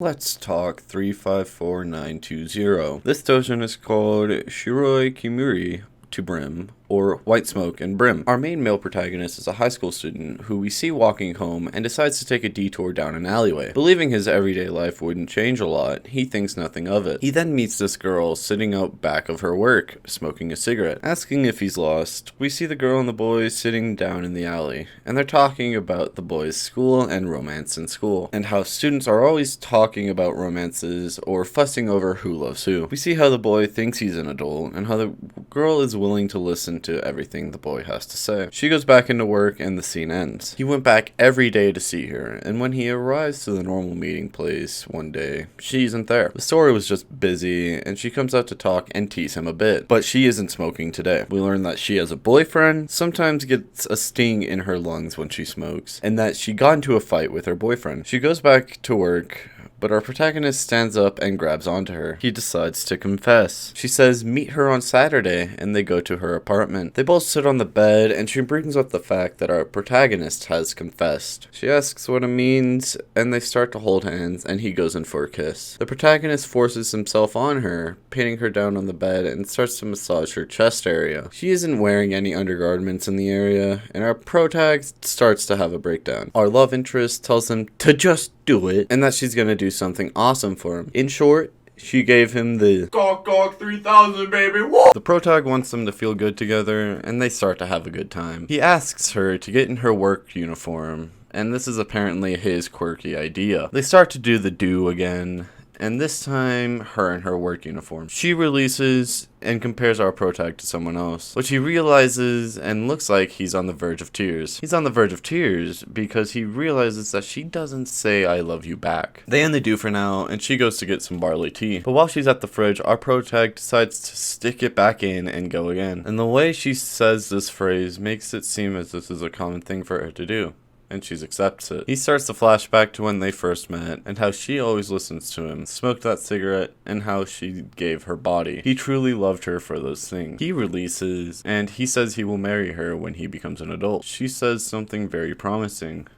Let's talk 354920. This doujin is called Shiroi Kimuri to Brim, or White Smoke and Brim. Our main male protagonist is a high school student who we see walking home and decides to take a detour down an alleyway. Believing his everyday life wouldn't change a lot, he thinks nothing of it. He then meets this girl sitting out back of her work, smoking a cigarette. Asking if he's lost, we see the girl and the boy sitting down in the alley, and they're talking about the boy's school and romance in school, and how students are always talking about romances or fussing over who loves who. We see how the boy thinks he's an adult, and how the girl is willing to listen to everything the boy has to say. She goes back into work and the scene ends. He went back every day to see her, and when he arrives to the normal meeting place one day, she isn't there. The story was just busy, and she comes out to talk and tease him a bit, but she isn't smoking today. We learn that she has a boyfriend, sometimes gets a sting in her lungs when she smokes, and that she got into a fight with her boyfriend. She goes back to work, but our protagonist stands up and grabs onto her. He decides to confess. She says meet her on Saturday, and they go to her apartment. They both sit on the bed, and she brings up the fact that our protagonist has confessed. She asks what it means, and they start to hold hands, and he goes in for a kiss. The protagonist forces himself on her, pinning her down on the bed, and starts to massage her chest area. She isn't wearing any undergarments in the area, and our protag starts to have a breakdown. Our love interest tells him to just do it, and that she's gonna do something awesome for him. In short, she gave him the Gawk 3000 baby. Whoa! The protag wants them to feel good together, and they start to have a good time. He asks her to get in her work uniform, and this is apparently his quirky idea. They start to do the do again, and this time, her in her work uniform. She releases and compares our protag to someone else, which he realizes and looks like he's on the verge of tears. He's on the verge of tears because he realizes that she doesn't say I love you back. They end the do for now, and she goes to get some barley tea. But while she's at the fridge, our protag decides to stick it back in and go again. And the way she says this phrase makes it seem as this is a common thing for her to do, and she accepts it. He starts to flash back to when they first met, and how she always listens to him, smoked that cigarette, and how she gave her body. He truly loved her for those things. He releases, and he says he will marry her when he becomes an adult. She says something very promising.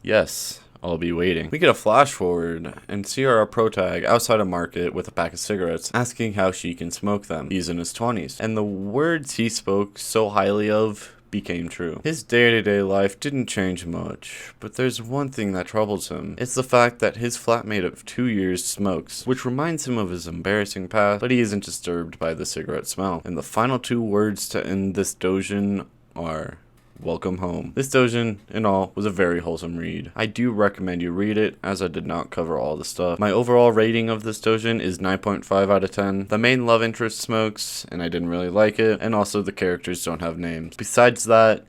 Yes, I'll be waiting. We get a flash forward and see our protag outside a market with a pack of cigarettes, asking how she can smoke them. He's in his 20s, and the words he spoke so highly of became true. His day-to-day life didn't change much, but there's one thing that troubles him. It's the fact that his flatmate of 2 years smokes, which reminds him of his embarrassing past, but he isn't disturbed by the cigarette smell. And the final two words to end this doujin are welcome home. This doujin, in all, was a very wholesome read. I do recommend you read it, as I did not cover all the stuff. My overall rating of this doujin is 9.5 out of 10. The main love interest smokes, and I didn't really like it, and also the characters don't have names. Besides that,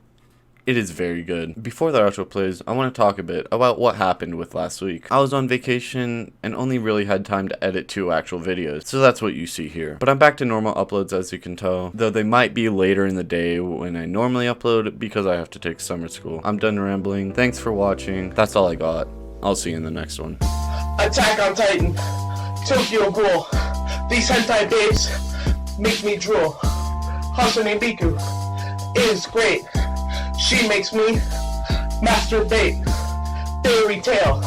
it is very good. Before the outro plays, I want to talk a bit about what happened with last week. I was on vacation and only really had time to edit 2 actual videos, so that's what you see here. But I'm back to normal uploads, as you can tell, though they might be later in the day when I normally upload because I have to take summer school. I'm done rambling. Thanks for watching. That's all I got. I'll see you in the next one. Attack on Titan, Tokyo Ghoul. These hentai babes make me drool. Hatsune Miku is great. She makes me masturbate. Fairy tale.